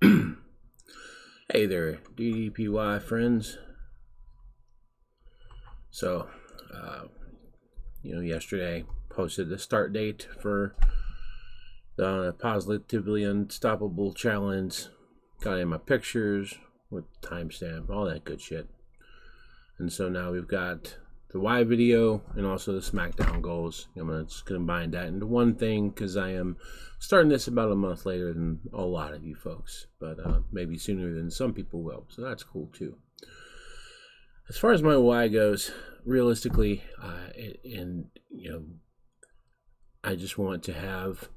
Hey there, ddpy friends. So, uh, yesterday posted the start date for the Positively Unstoppable Challenge. Got in my pictures with timestamp, all that good shit. And so now we've got the Y video and also the SmackDown goals. I'm going to combine that into one thing because I am starting this about a month later than a lot of you folks, but maybe sooner than some people will. So that's cool too. As far as my Y goes, realistically, I just want to have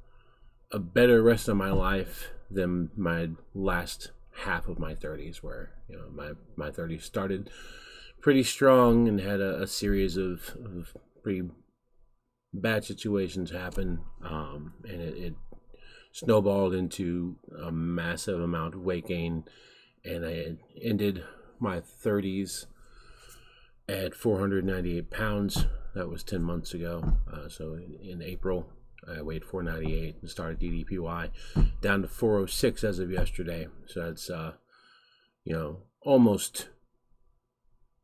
a better rest of my life than my last half of my 30s, where my 30s started pretty strong and had a series of pretty bad situations happen, and it snowballed into a massive amount of weight gain, and I ended my 30s at 498 pounds. That was 10 months ago. So in April, I weighed 498 and started ddpy, down to 406 as of yesterday. So that's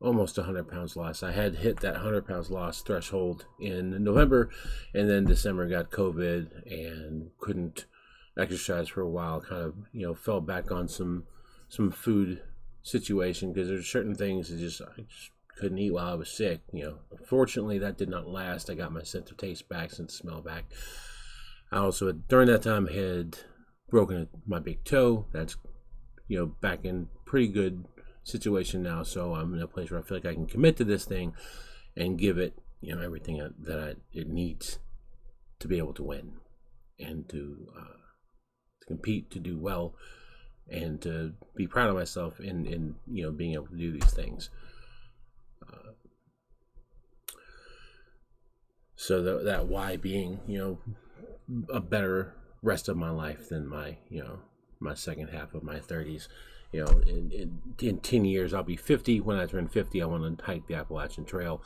almost 100 pounds lost. I had hit that 100 pounds loss threshold in November, and then December got COVID and couldn't exercise for a while. Kind of fell back on some food situation because there's certain things that I just couldn't eat while I was sick. Fortunately that did not last. I got my sense of taste back, sense of smell back. I also during that time had broken my big toe. That's back in pretty good situation now, so I'm in a place where I feel like I can commit to this thing and give it everything that it needs to be able to win and to compete, to do well, and to be proud of myself in being able to do these things. So that why being a better rest of my life than my my second half of my 30s. In 10 years I'll be 50. When I turn 50, I want to hike the Appalachian Trail.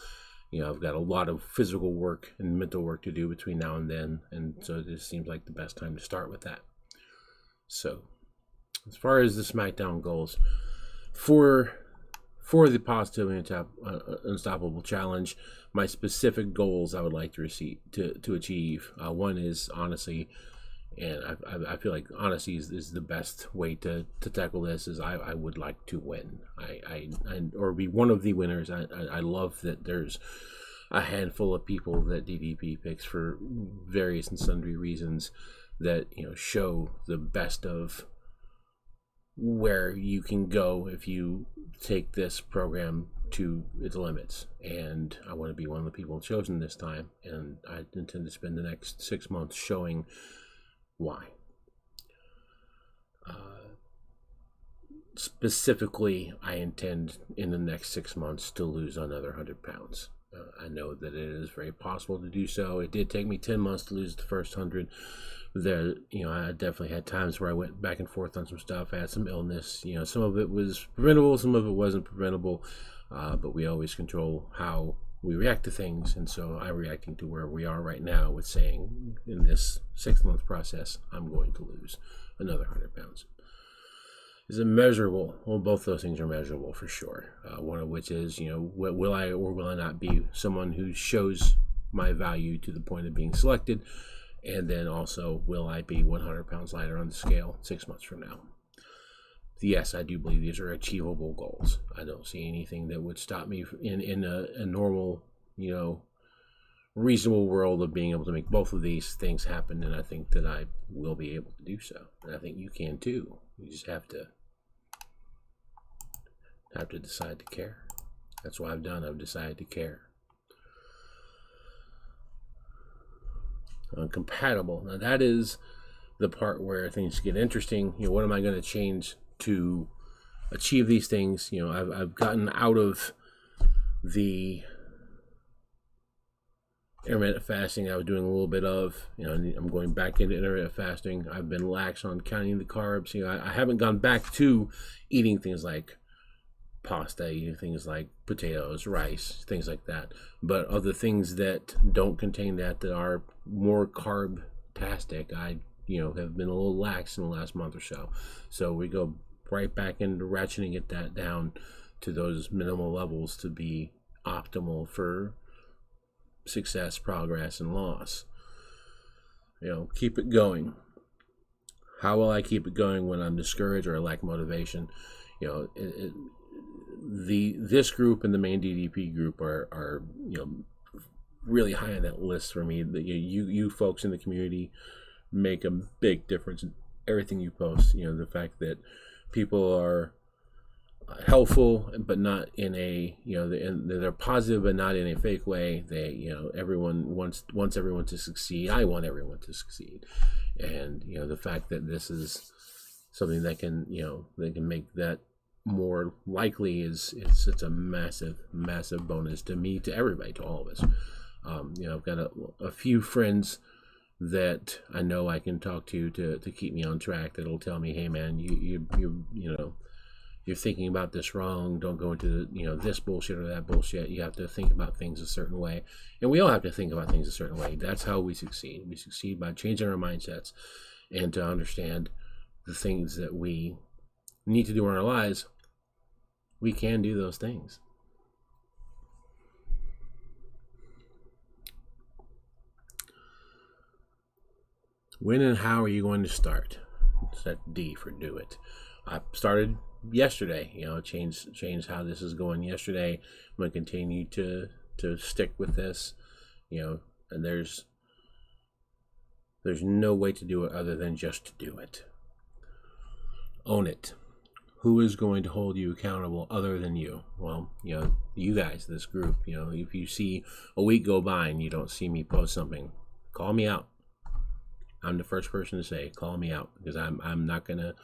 I've got a lot of physical work and mental work to do between now and then, and so this seems like the best time to start with that. So as far as the SmackDown goals for the Positively Unstoppable Challenge, my specific goals I would like to achieve. One is honestly, and I feel like honesty is the best way to tackle this. Is I would like to win. Or be one of the winners. I love that there's a handful of people that DDP picks for various and sundry reasons that show the best of where you can go if you take this program to its limits. And I want to be one of the people chosen this time, and I intend to spend the next 6 months showing why. Specifically, I intend in the next 6 months to lose another 100 pounds. I know that it is very possible to do so. It did take me 10 months to lose the first 100. There, I definitely had times where I went back and forth on some stuff. I had some illness. Some of it was preventable, some of it wasn't preventable. But we always control how we react to things, and so I'm reacting to where we are right now with saying, in this 6-month process, I'm going to lose another 100 pounds. Is it measurable? Well, both those things are measurable for sure. One of which is, will I or will I not be someone who shows my value to the point of being selected? And then also, will I be 100 pounds lighter on the scale 6 months from now? Yes, I do believe these are achievable goals. I don't see anything that would stop me in a normal, reasonable world of being able to make both of these things happen. And I think that I will be able to do so. And I think you can too. You just have to decide to care. That's what I've done. I've decided to care. Compatible. Now that is the part where things get interesting. What am I going to change to achieve these things? I've gotten out of the intermittent fasting I was doing a little bit of. I'm going back into intermittent fasting. I've been lax on counting the carbs. I haven't gone back to eating things like pasta, eating things like potatoes, rice, things like that. But other things that don't contain that are more carb-tastic, I have been a little lax in the last month or so. So we go right back into ratcheting it that down to those minimal levels to be optimal for success, progress, and loss. Keep it going. How will I keep it going when I'm discouraged or I lack motivation? This group and the main DDP group are really high on that list for me. You folks in the community make a big difference in everything you post. The fact that people are helpful, but not in a they're positive, but not in a fake way. They everyone wants everyone to succeed. I want everyone to succeed, and the fact that this is something that can they can make that more likely is it's a massive bonus to me, to everybody, to all of us. I've got a few friends that I know I can talk to keep me on track. That'll tell me, hey man, you're thinking about this wrong. Don't go into this bullshit or that bullshit. You have to think about things a certain way, and we all have to think about things a certain way. That's how we succeed. We succeed by changing our mindsets and to understand the things that we need to do in our lives. We can do those things. When and how are you going to start? It's that D for do it. I started yesterday. Change how this is going yesterday. I'm going to continue to stick with this. And there's no way to do it other than just to do it. Own it. Who is going to hold you accountable other than you? Well, you guys, this group. If you see a week go by and you don't see me post something, call me out. I'm the first person to say, call me out, because I'm not gonna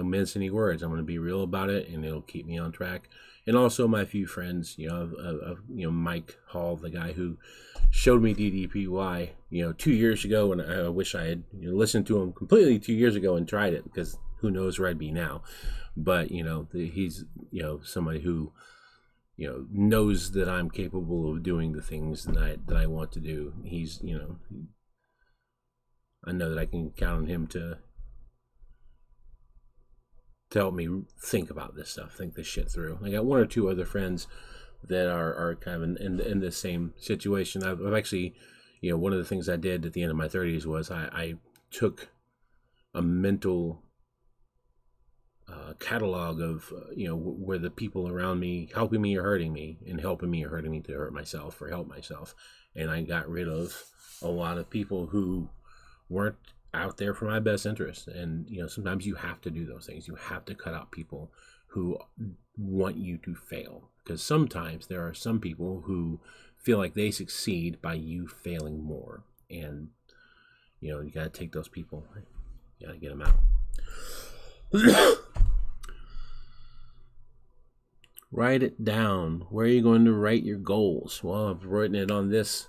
mince any words. I'm gonna be real about it, and it'll keep me on track. And also my few friends, Mike Hall, the guy who showed me DDPY, 2 years ago, and I wish I had listened to him completely 2 years ago and tried it, because who knows where I'd be now. But he's somebody who knows that I'm capable of doing the things that I want to do. He's I know that I can count on him to help me think about this stuff, think this shit through. I got one or two other friends that are kind of in the same situation. I've actually, one of the things I did at the end of my 30s was I took a mental catalog of where the people around me helping me or hurting me, and helping me or hurting me to hurt myself or help myself. And I got rid of a lot of people who weren't out there for my best interest. And sometimes you have to do those things. You have to cut out people who want you to fail, because sometimes there are some people who feel like they succeed by you failing more. And you got to take those people, you got to get them out. Write it down. Where are you going to write your goals? Well, I've written it on this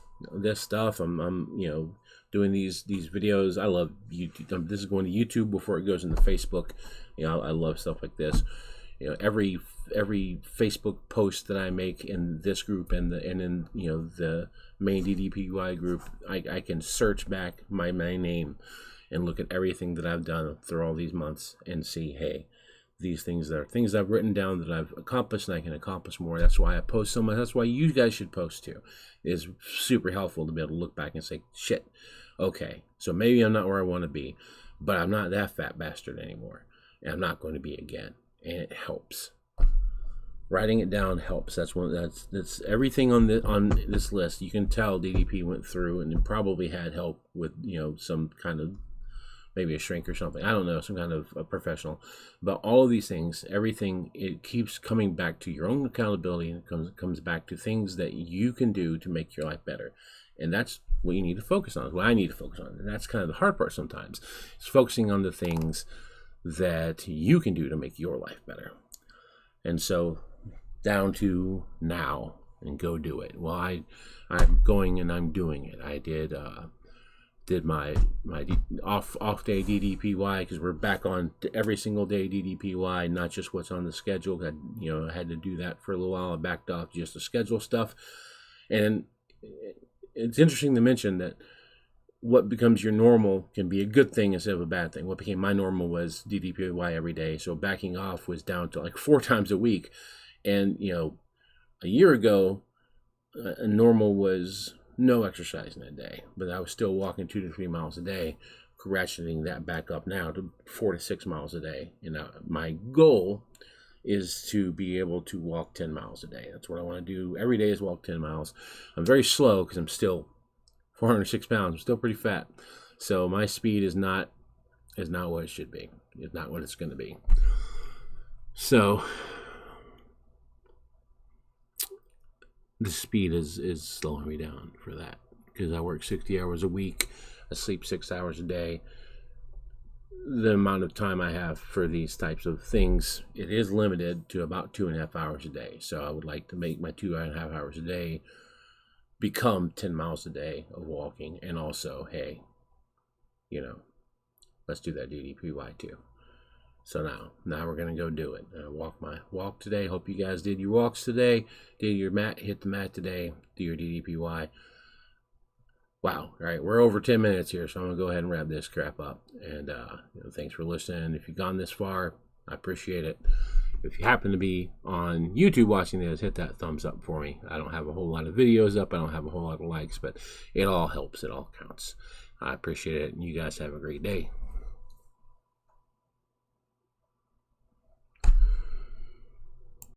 stuff. I'm doing these videos. I love YouTube. This is going to YouTube before it goes into Facebook. I love stuff like this. Every Facebook post that I make in this group and in the main DDPY group, I can search back my name and look at everything that I've done through all these months and see, hey, these things are things I've written down that I've accomplished, and I can accomplish more. That's why I post so much. That's why you guys should post too. It's super helpful to be able to look back and say, shit, okay, so maybe I'm not where I want to be, but I'm not that fat bastard anymore, and I'm not going to be again. And it helps. Writing it down helps. That's everything on this list. You can tell DDP went through and probably had help with some kind of, maybe a shrink or something. I don't know, some kind of a professional. But all of these things, everything, it keeps coming back to your own accountability, and it comes back to things that you can do to make your life better. And that's what you need to focus on. What I need to focus on. And that's kind of the hard part sometimes. It's focusing on the things that you can do to make your life better. And so down to now, and go do it. Well, I'm going and I'm doing it. I did my off day DDPY, because we're back on to every single day DDPY, not just what's on the schedule. I had to do that for a little while. I backed off just the schedule stuff. And it's interesting to mention that what becomes your normal can be a good thing instead of a bad thing. What became my normal was ddpy every day. So backing off was down to like 4 times a week. And, a year ago, a normal was no exercise in a day, but I was still walking 2 to 3 miles a day, ratcheting that back up now to 4 to 6 miles a day. My goal is to be able to walk 10 miles a day. That's what I want to do every day, is walk 10 miles. I'm very slow because I'm still 406 pounds. I'm still pretty fat. So my speed is not what it should be. It's not what it's going to be. So the speed is slowing me down for that, because I work 60 hours a week. I sleep 6 hours a day. The amount of time I have for these types of things, it is limited to about 2.5 hours a day. So I would like to make my 2.5 hours a day become 10 miles a day of walking. And also, hey, let's do that ddpy too. So now we're gonna go do it. Walk my walk today. Hope you guys did your walks today. Did your mat, hit the mat today. Do your ddpy. Wow. All right, we're over 10 minutes here, so I'm gonna go ahead and wrap this crap up. And thanks for listening. If you've gone this far, I appreciate it. If you happen to be on YouTube watching this, hit that thumbs up for me. I don't have a whole lot of videos up. I don't have a whole lot of likes, but it all helps. It all counts. I appreciate it, and you guys have a great day.